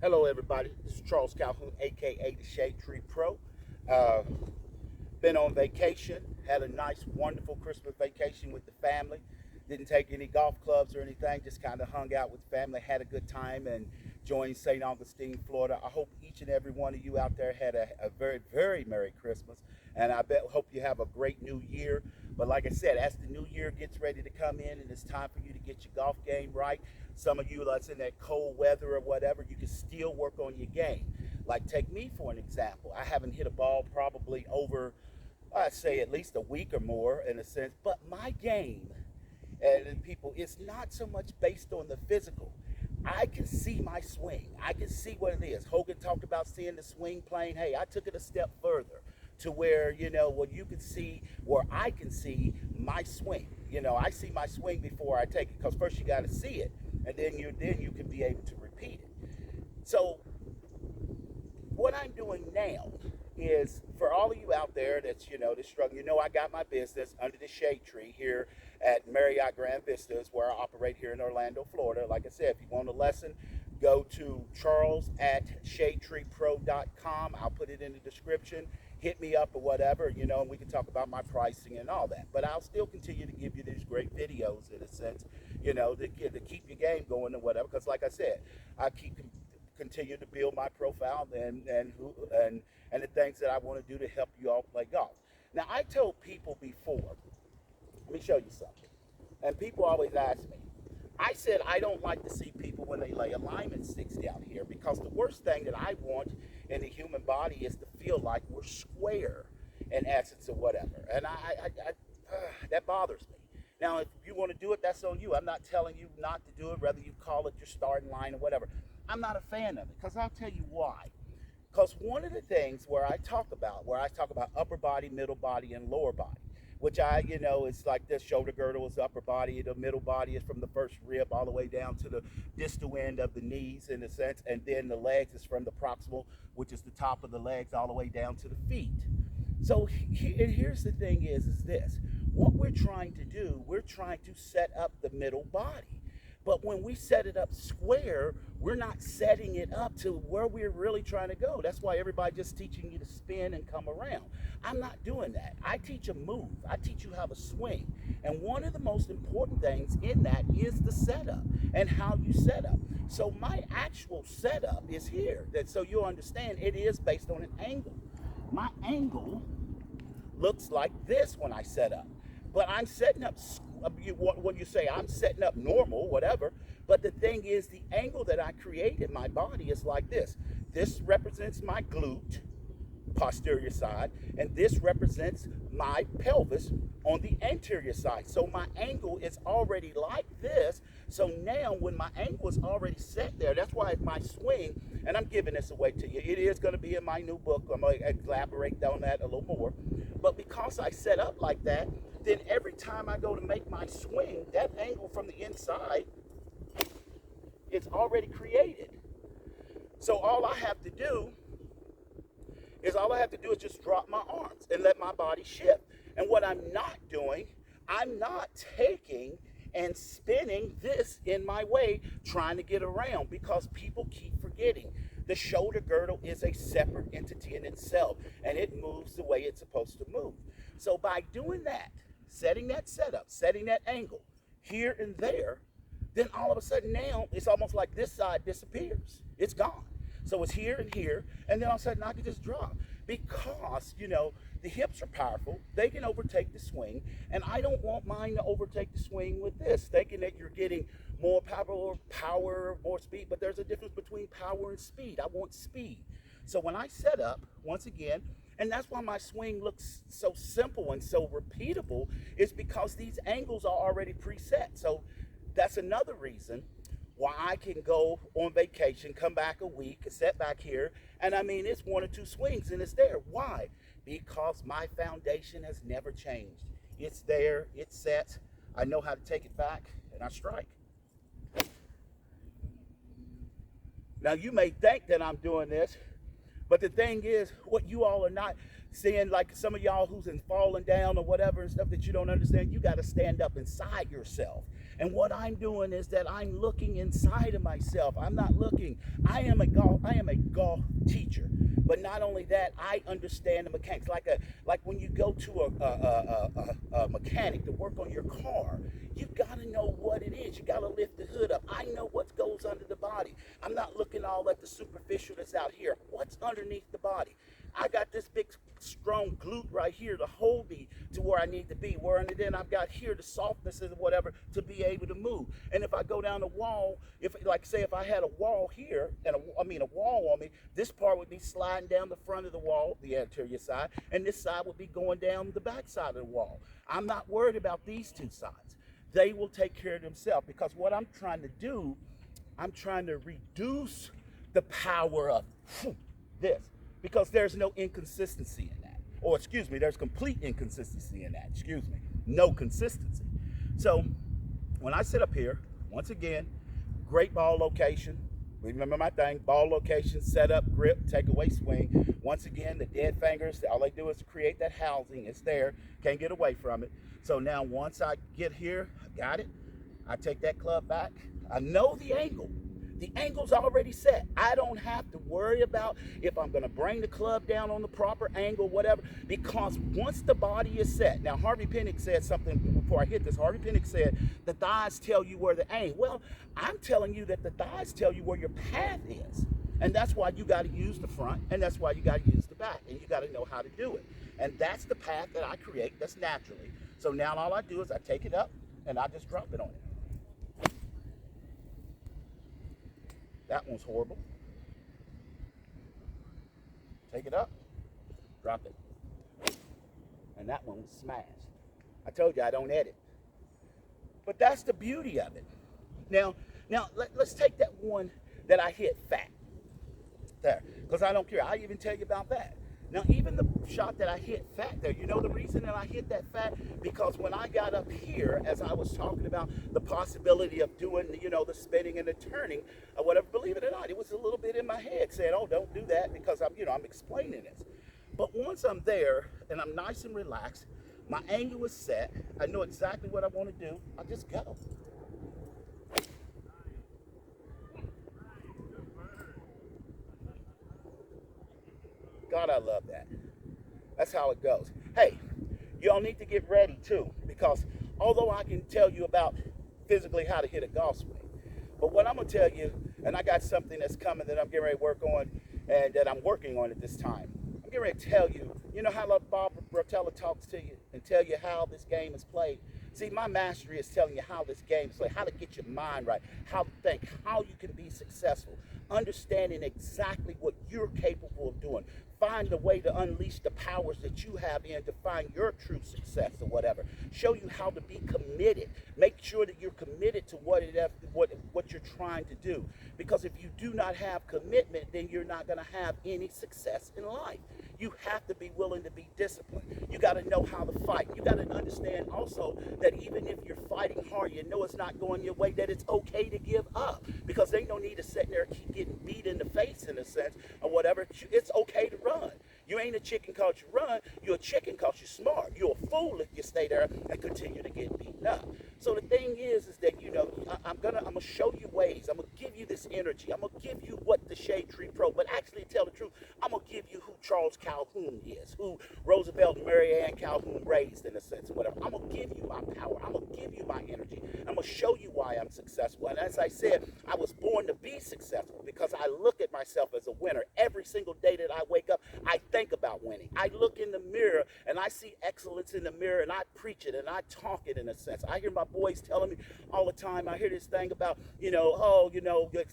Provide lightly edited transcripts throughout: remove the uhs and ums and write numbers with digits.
Hello, everybody. This is Charles Calhoun, aka the ShadeTree Pro. Uh, been on vacation, had a nice, wonderful Christmas vacation with the family. Didn't take any golf clubs or anything, just kind of hung out with the family, had a good time, and joined St. Augustine, Florida. I hope each and every one of you out there had a very, very Merry Christmas, and hope you have a great new year. But like I said, as the new year gets ready to come in and it's time for you to get your golf game right, some of you that's in that cold weather or whatever, you can still work on your game. Like take me for an example. I haven't hit a ball probably over, I'd say at least a week or more in a sense, but my game and people, it's not so much based on the physical. I can see my swing. I can see what it is. Hogan talked about seeing the swing plane. Hey, I took it a step further to where, what you can see, where I can see my swing. I see my swing before I take it, because first you got to see it, and then you can be able to repeat it. So what I'm doing now is for all of you out there that's struggling. I got my business under the shade tree here at Marriott Grand Vistas, where I operate here in Orlando, Florida. Like I said, if you want a lesson, go to charles@shadetreepro.com. I'll put it in the description. Hit me up or whatever, and we can talk about my pricing and all that. But I'll still continue to give you these great videos in a sense, to keep your game going or whatever. Because like I said, I continue to build my profile and the things that I want to do to help you all play golf. Now, I told people before, let me show you something. And people always ask me. I said I don't like to see people when they lay alignment sticks down here, because the worst thing that I want in the human body is to feel like we're square in essence or whatever. And that bothers me. Now, if you want to do it, that's on you. I'm not telling you not to do it, whether you call it your starting line or whatever. I'm not a fan of it, because I'll tell you why. Because one of the things where I talk about upper body, middle body, and lower body, which it's like this: shoulder girdle is upper body, the middle body is from the first rib all the way down to the distal end of the knees in a sense, and then the legs is from the proximal, which is the top of the legs, all the way down to the feet. So here's the thing is this: what we're trying to do, we're trying to set up the middle body. But when we set it up square, we're not setting it up to where we're really trying to go. That's why everybody just teaching you to spin and come around. I'm not doing that. I teach a move. I teach you how to swing. And one of the most important things in that is the setup and how you set up. So my actual setup is here. So you'll understand it is based on an angle. My angle looks like this when I set up. But I'm setting up, when you say I'm setting up normal, whatever, but the thing is, the angle that I create in my body is like this. This represents my glute, posterior side, and this represents my pelvis on the anterior side. So my angle is already like this. So now when my angle is already set there, that's why my swing, and I'm giving this away to you, it is going to be in my new book. I'm going to elaborate on that a little more. But because I set up like that, then every time I go to make my swing, that angle from the inside is already created. So all I have to do is just drop my arms and let my body shift. And what I'm not doing, I'm not taking and spinning this in my way, trying to get around, because people keep forgetting. The shoulder girdle is a separate entity in itself, and it moves the way it's supposed to move. So by doing that, setting that setup, setting that angle here and there, then all of a sudden now it's almost like this side disappears. It's gone. So it's here and here, and then all of a sudden I can just drop, because the hips are powerful. They can overtake the swing, and I don't want mine to overtake the swing with this, thinking that you're getting more power, more speed. But there's a difference between power and speed. I want speed. So when I set up, once again, and that's why my swing looks so simple and so repeatable, is because these angles are already preset. So that's another reason why I can go on vacation, come back a week, set back here, and it's one or two swings and it's there. Why? Because my foundation has never changed. It's there, it's set. I know how to take it back, and I strike. Now you may think that I'm doing this, but the thing is, what you all are not, Seeing like some of y'all who's in falling down or whatever and stuff that you don't understand, you got to stand up inside yourself. And what I'm doing is that I'm looking inside of myself. I'm not looking. I am a golf teacher. But not only that, I understand the mechanics. Like when you go to a mechanic to work on your car, you got to know what it is. You got to lift the hood up. I know what goes under the body. I'm not looking all at the superficial that's out here. What's underneath the body? I got this big strong glute right here to hold me to where I need to be. Where and then I've got here the softness and whatever to be able to move. And if I go down the wall, if like say if I had a wall here and a wall on me, this part would be sliding down the front of the wall, the anterior side, and this side would be going down the back side of the wall. I'm not worried about these two sides. They will take care of themselves, because what I'm trying to do, I'm trying to reduce the power of this, because there's no inconsistency in that. Or excuse me, there's complete inconsistency in that. Excuse me, no consistency. So when I sit up here, once again, great ball location. Remember my thing, ball location, setup, grip, take away swing. Once again, the dead fingers, all they do is create that housing. It's there, can't get away from it. So now once I get here, I got it. I take that club back. I know the angle. The angle's already set. I don't have to worry about if I'm going to bring the club down on the proper angle, whatever, because once the body is set. Now, Harvey Pinnick said something before I hit this. Harvey Pinnick said, the thighs tell you where the aim. Well, I'm telling you that the thighs tell you where your path is. And that's why you got to use the front, and that's why you got to use the back, and you got to know how to do it. And that's the path that I create, that's naturally. So now all I do is I take it up, and I just drop it on it. That one's horrible. Take it up, drop it. And that one was smashed. I told you I don't edit. But that's the beauty of it. Now let's take that one that I hit fat. There, because I don't care. I'll even tell you about that. Now, even the shot that I hit fat there, you know the reason that I hit that fat? Because when I got up here, as I was talking about the possibility of doing, the spinning and the turning, or whatever, believe it or not, it was a little bit in my head saying, oh, don't do that, because I'm explaining this. But once I'm there and I'm nice and relaxed, my angle is set, I know exactly what I want to do, I just go. God, I love that. That's how it goes. Hey, y'all need to get ready too, because although I can tell you about physically how to hit a golf swing, but what I'm going to tell you, and I got something that's coming that I'm getting ready to work on, and that I'm working on at this time. I'm getting ready to tell you, how Bob Rotella talks to you and tell you how this game is played. See, my mastery is telling you how this game is played, how to get your mind right, how to think, how you can be successful, understanding exactly what you're capable of doing. Find a way to unleash the powers that you have in to find your true success or whatever. Show you how to be committed. Make sure that you're committed to what you're trying to do. Because if you do not have commitment, then you're not going to have any success in life. You have to be willing to be disciplined. You got to know how to fight. You got to understand also that even if you're fighting hard, you know it's not going your way, that it's okay to give up. Because they don't need to sit there and keep getting beat in the face, in a sense, or whatever. It's okay to run. You ain't a chicken because you run. You're a chicken because you're smart. You're a fool if you stay there and continue to get beaten up. So the thing is that, I'm gonna show you ways. I'm gonna give you this energy. I'm gonna give you what the ShadeTree Pro, but actually tell the truth, I'm gonna give you who Charles Calhoun is, who Roosevelt and Mary Ann Calhoun raised, in a sense, or whatever. I'm gonna give you my power. I'm gonna give you my energy. I'm gonna show you why I'm successful. And as I said, I was born to be successful because I look at myself as a winner. Every single day that I wake up, I think about winning. I look in the mirror and I see excellence in the mirror, and I preach it and I talk it, in a sense. I hear my boys telling me all the time, I hear this thing about,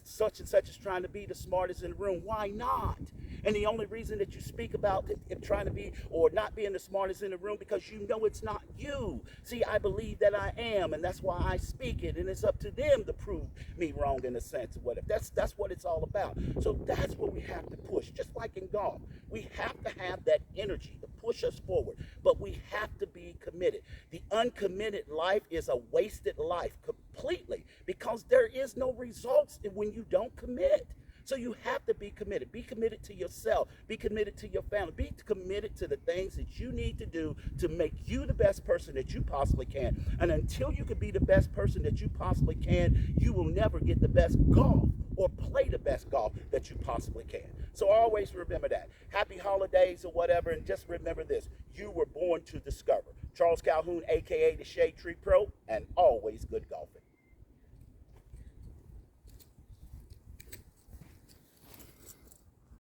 such and such is trying to be the smartest in the room. Why not? And the only reason that you speak about it trying to be or not being the smartest in the room, because you know it's not you. See, I believe that I am, and that's why I speak it, and it's up to them to prove me wrong, in a sense of whatever. That's what it's all about. So that's what we have to push. Just like in golf, we have to have that energy to push us forward, but we have to be committed. The uncommitted life is a wasted life completely, because there is no results when you don't commit. So you have to be committed. Be committed to yourself. Be committed to your family. Be committed to the things that you need to do to make you the best person that you possibly can. And until you can be the best person that you possibly can, you will never get the best golf or play the best golf that you possibly can. So always remember that. Happy holidays or whatever, and just remember this. You were born to discover. Charles Calhoun, a.k.a. the ShadeTree Pro, and always good golfing.